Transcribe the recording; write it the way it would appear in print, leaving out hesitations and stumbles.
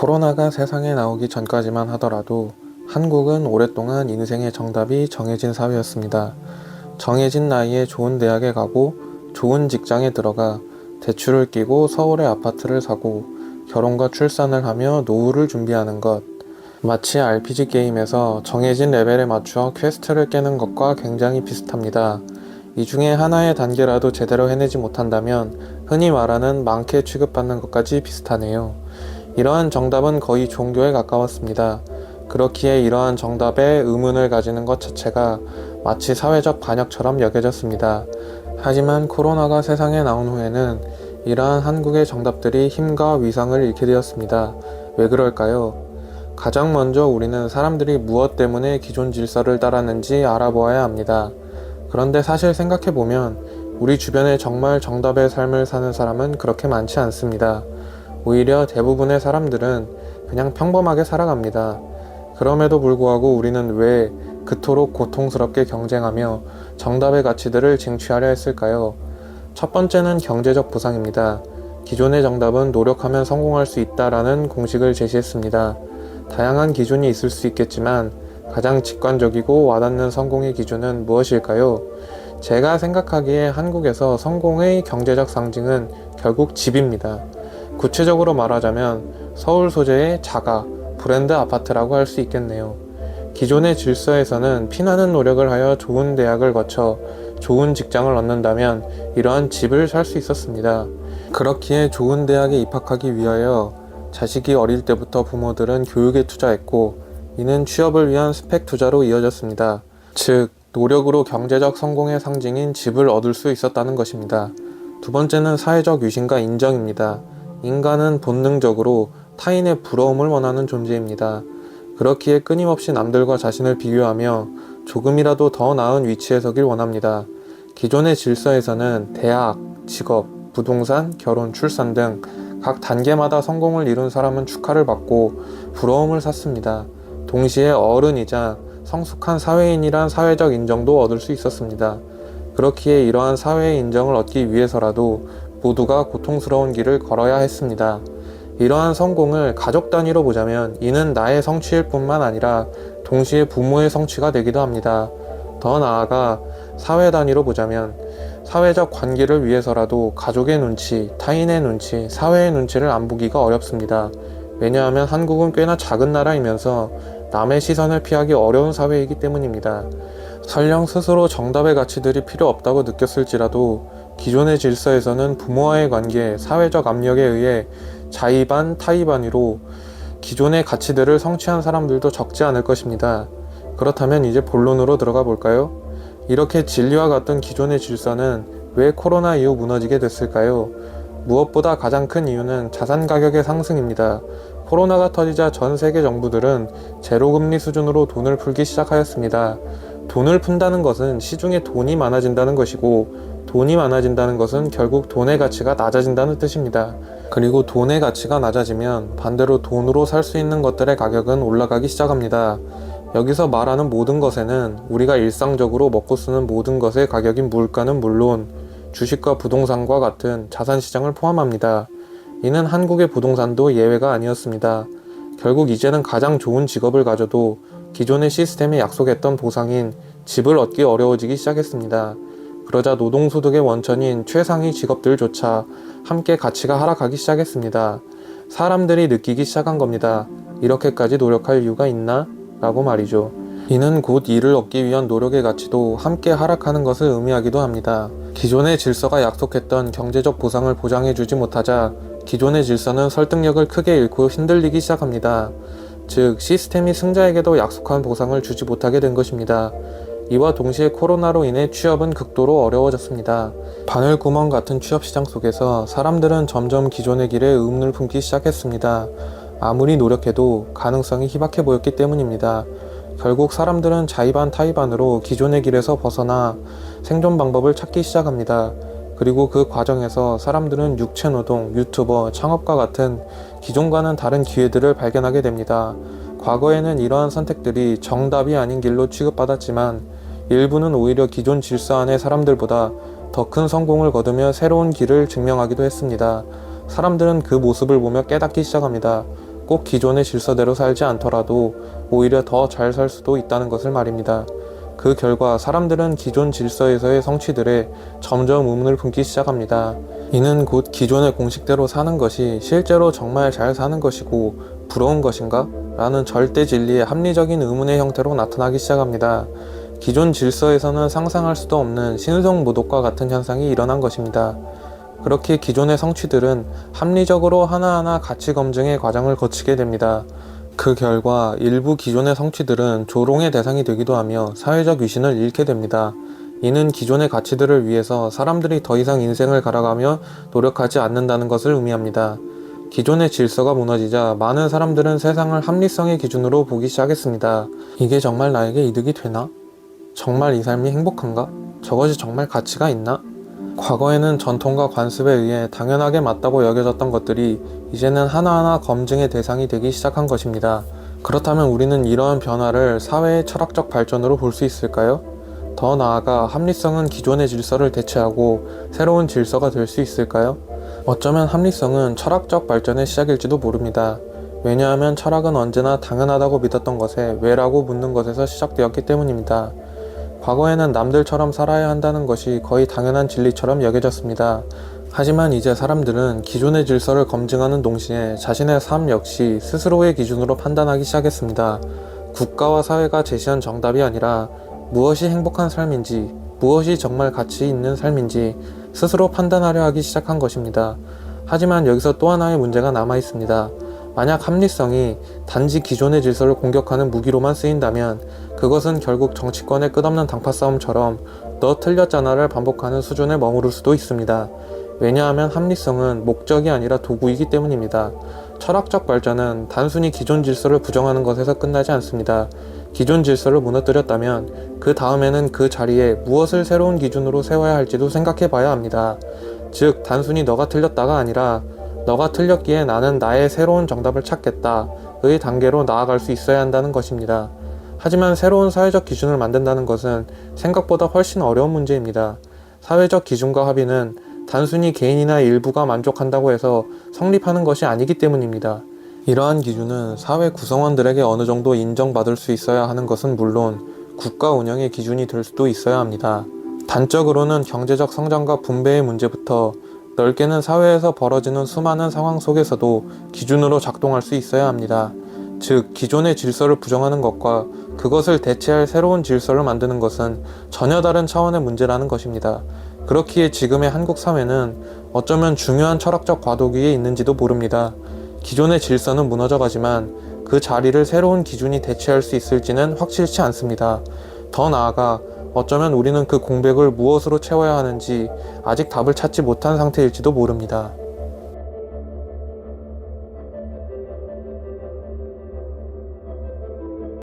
코로나가 세상에 나오기 전까지만 하더라도 한국은 오랫동안 인생의 정답이 정해진 사회였습니다. 정해진 나이에 좋은 대학에 가고 좋은 직장에 들어가 대출을 끼고 서울의 아파트를 사고 결혼과 출산을 하며 노후를 준비하는 것. 마치 RPG 게임에서 정해진 레벨에 맞추어 퀘스트를 깨는 것과 굉장히 비슷합니다. 이 중에 하나의 단계라도 제대로 해내지 못한다면 흔히 말하는 망캐 취급받는 것까지 비슷하네요. 이러한 정답은 거의 종교에 가까웠습니다. 그렇기에 이러한 정답에 의문을 가지는 것 자체가 마치 사회적 반역처럼 여겨졌습니다. 하지만 코로나가 세상에 나온 후에는 이러한 한국의 정답들이 힘과 위상을 잃게 되었습니다. 왜 그럴까요? 가장 먼저 우리는 사람들이 무엇 때문에 기존 질서를 따랐는지 알아보아야 합니다. 그런데 사실 생각해보면 우리 주변에 정말 정답의 삶을 사는 사람은 그렇게 많지 않습니다. 오히려 대부분의 사람들은 그냥 평범하게 살아갑니다. 그럼에도 불구하고 우리는 왜 그토록 고통스럽게 경쟁하며 정답의 가치들을 쟁취하려 했을까요? 첫 번째는 경제적 보상입니다. 기존의 정답은 노력하면 성공할 수 있다라는 공식을 제시했습니다. 다양한 기준이 있을 수 있겠지만 가장 직관적이고 와닿는 성공의 기준은 무엇일까요? 제가 생각하기에 한국에서 성공의 경제적 상징은 결국 집입니다. 구체적으로 말하자면 서울 소재의 자가, 브랜드 아파트라고 할 수 있겠네요. 기존의 질서에서는 피나는 노력을 하여 좋은 대학을 거쳐 좋은 직장을 얻는다면 이러한 집을 살 수 있었습니다. 그렇기에 좋은 대학에 입학하기 위하여 자식이 어릴 때부터 부모들은 교육에 투자했고 이는 취업을 위한 스펙 투자로 이어졌습니다. 즉, 노력으로 경제적 성공의 상징인 집을 얻을 수 있었다는 것입니다. 두 번째는 사회적 유신과 인정입니다. 인간은 본능적으로 타인의 부러움을 원하는 존재입니다. 그렇기에 끊임없이 남들과 자신을 비교하며 조금이라도 더 나은 위치에 서길 원합니다. 기존의 질서에서는 대학, 직업, 부동산, 결혼, 출산 등 각 단계마다 성공을 이룬 사람은 축하를 받고 부러움을 샀습니다. 동시에 어른이자 성숙한 사회인이란 사회적 인정도 얻을 수 있었습니다. 그렇기에 이러한 사회의 인정을 얻기 위해서라도 모두가 고통스러운 길을 걸어야 했습니다. 이러한 성공을 가족 단위로 보자면 이는 나의 성취일 뿐만 아니라 동시에 부모의 성취가 되기도 합니다. 더 나아가 사회 단위로 보자면 사회적 관계를 위해서라도 가족의 눈치, 타인의 눈치, 사회의 눈치를 안 보기가 어렵습니다. 왜냐하면 한국은 꽤나 작은 나라이면서 남의 시선을 피하기 어려운 사회이기 때문입니다. 설령 스스로 정답의 가치들이 필요 없다고 느꼈을지라도 기존의 질서에서는 부모와의 관계, 사회적 압력에 의해 자의반, 타의반으로 기존의 가치들을 성취한 사람들도 적지 않을 것입니다. 그렇다면 이제 본론으로 들어가 볼까요? 이렇게 진리와 같던 기존의 질서는 왜 코로나 이후 무너지게 됐을까요? 무엇보다 가장 큰 이유는 자산 가격의 상승입니다. 코로나가 터지자 전 세계 정부들은 제로금리 수준으로 돈을 풀기 시작하였습니다. 돈을 푼다는 것은 시중에 돈이 많아진다는 것이고 돈이 많아진다는 것은 결국 돈의 가치가 낮아진다는 뜻입니다. 그리고 돈의 가치가 낮아지면 반대로 돈으로 살 수 있는 것들의 가격은 올라가기 시작합니다. 여기서 말하는 모든 것에는 우리가 일상적으로 먹고 쓰는 모든 것의 가격인 물가는 물론 주식과 부동산과 같은 자산시장을 포함합니다. 이는 한국의 부동산도 예외가 아니었습니다. 결국 이제는 가장 좋은 직업을 가져도 기존의 시스템이 약속했던 보상인 집을 얻기 어려워지기 시작했습니다. 그러자 노동소득의 원천인 최상위 직업들조차 함께 가치가 하락하기 시작했습니다. 사람들이 느끼기 시작한 겁니다. 이렇게까지 노력할 이유가 있나? 라고 말이죠. 이는 곧 이를 얻기 위한 노력의 가치도 함께 하락하는 것을 의미하기도 합니다. 기존의 질서가 약속했던 경제적 보상을 보장해주지 못하자 기존의 질서는 설득력을 크게 잃고 흔들리기 시작합니다. 즉, 시스템이 승자에게도 약속한 보상을 주지 못하게 된 것입니다. 이와 동시에 코로나로 인해 취업은 극도로 어려워졌습니다. 바늘구멍 같은 취업시장 속에서 사람들은 점점 기존의 길에 의문을 품기 시작했습니다. 아무리 노력해도 가능성이 희박해 보였기 때문입니다. 결국 사람들은 자의반 타의반으로 기존의 길에서 벗어나 생존 방법을 찾기 시작합니다. 그리고 그 과정에서 사람들은 육체노동, 유튜버, 창업과 같은 기존과는 다른 기회들을 발견하게 됩니다. 과거에는 이러한 선택들이 정답이 아닌 길로 취급받았지만 일부는 오히려 기존 질서 안의 사람들보다 더 큰 성공을 거두며 새로운 길을 증명하기도 했습니다. 사람들은 그 모습을 보며 깨닫기 시작합니다. 꼭 기존의 질서대로 살지 않더라도 오히려 더 잘 살 수도 있다는 것을 말입니다. 그 결과 사람들은 기존 질서에서의 성취들에 점점 의문을 품기 시작합니다. 이는 곧 기존의 공식대로 사는 것이 실제로 정말 잘 사는 것이고 부러운 것인가? 라는 절대 진리의 합리적인 의문의 형태로 나타나기 시작합니다. 기존 질서에서는 상상할 수도 없는 신성모독과 같은 현상이 일어난 것입니다. 그렇게 기존의 성취들은 합리적으로 하나하나 가치 검증의 과정을 거치게 됩니다. 그 결과 일부 기존의 성취들은 조롱의 대상이 되기도 하며 사회적 위신을 잃게 됩니다. 이는 기존의 가치들을 위해서 사람들이 더 이상 인생을 갈아가며 노력하지 않는다는 것을 의미합니다. 기존의 질서가 무너지자 많은 사람들은 세상을 합리성의 기준으로 보기 시작했습니다. 이게 정말 나에게 이득이 되나? 정말 이 삶이 행복한가? 저것이 정말 가치가 있나? 과거에는 전통과 관습에 의해 당연하게 맞다고 여겨졌던 것들이 이제는 하나하나 검증의 대상이 되기 시작한 것입니다. 그렇다면 우리는 이러한 변화를 사회의 철학적 발전으로 볼 수 있을까요? 더 나아가 합리성은 기존의 질서를 대체하고 새로운 질서가 될 수 있을까요? 어쩌면 합리성은 철학적 발전의 시작일지도 모릅니다. 왜냐하면 철학은 언제나 당연하다고 믿었던 것에 왜라고 묻는 것에서 시작되었기 때문입니다. 과거에는 남들처럼 살아야 한다는 것이 거의 당연한 진리처럼 여겨졌습니다. 하지만 이제 사람들은 기존의 질서를 검증하는 동시에 자신의 삶 역시 스스로의 기준으로 판단하기 시작했습니다. 국가와 사회가 제시한 정답이 아니라 무엇이 행복한 삶인지, 무엇이 정말 가치 있는 삶인지 스스로 판단하려 하기 시작한 것입니다. 하지만 여기서 또 하나의 문제가 남아 있습니다. 만약 합리성이 단지 기존의 질서를 공격하는 무기로만 쓰인다면 그것은 결국 정치권의 끝없는 당파 싸움처럼 너 틀렸잖아를 반복하는 수준에 머무를 수도 있습니다. 왜냐하면 합리성은 목적이 아니라 도구이기 때문입니다. 철학적 발전은 단순히 기존 질서를 부정하는 것에서 끝나지 않습니다. 기존 질서를 무너뜨렸다면 그 다음에는 그 자리에 무엇을 새로운 기준으로 세워야 할지도 생각해 봐야 합니다. 즉 단순히 너가 틀렸다가 아니라 너가 틀렸기에 나는 나의 새로운 정답을 찾겠다의 단계로 나아갈 수 있어야 한다는 것입니다. 하지만 새로운 사회적 기준을 만든다는 것은 생각보다 훨씬 어려운 문제입니다. 사회적 기준과 합의는 단순히 개인이나 일부가 만족한다고 해서 성립하는 것이 아니기 때문입니다. 이러한 기준은 사회 구성원들에게 어느 정도 인정받을 수 있어야 하는 것은 물론 국가 운영의 기준이 될 수도 있어야 합니다. 단적으로는 경제적 성장과 분배의 문제부터 넓게는 사회에서 벌어지는 수많은 상황 속에서도 기준으로 작동할 수 있어야 합니다. 즉, 기존의 질서를 부정하는 것과 그것을 대체할 새로운 질서를 만드는 것은 전혀 다른 차원의 문제라는 것입니다. 그렇기에 지금의 한국 사회는 어쩌면 중요한 철학적 과도기에 있는지도 모릅니다. 기존의 질서는 무너져가지만 그 자리를 새로운 기준이 대체할 수 있을지는 확실치 않습니다. 더 나아가 어쩌면 우리는 그 공백을 무엇으로 채워야 하는지 아직 답을 찾지 못한 상태일지도 모릅니다.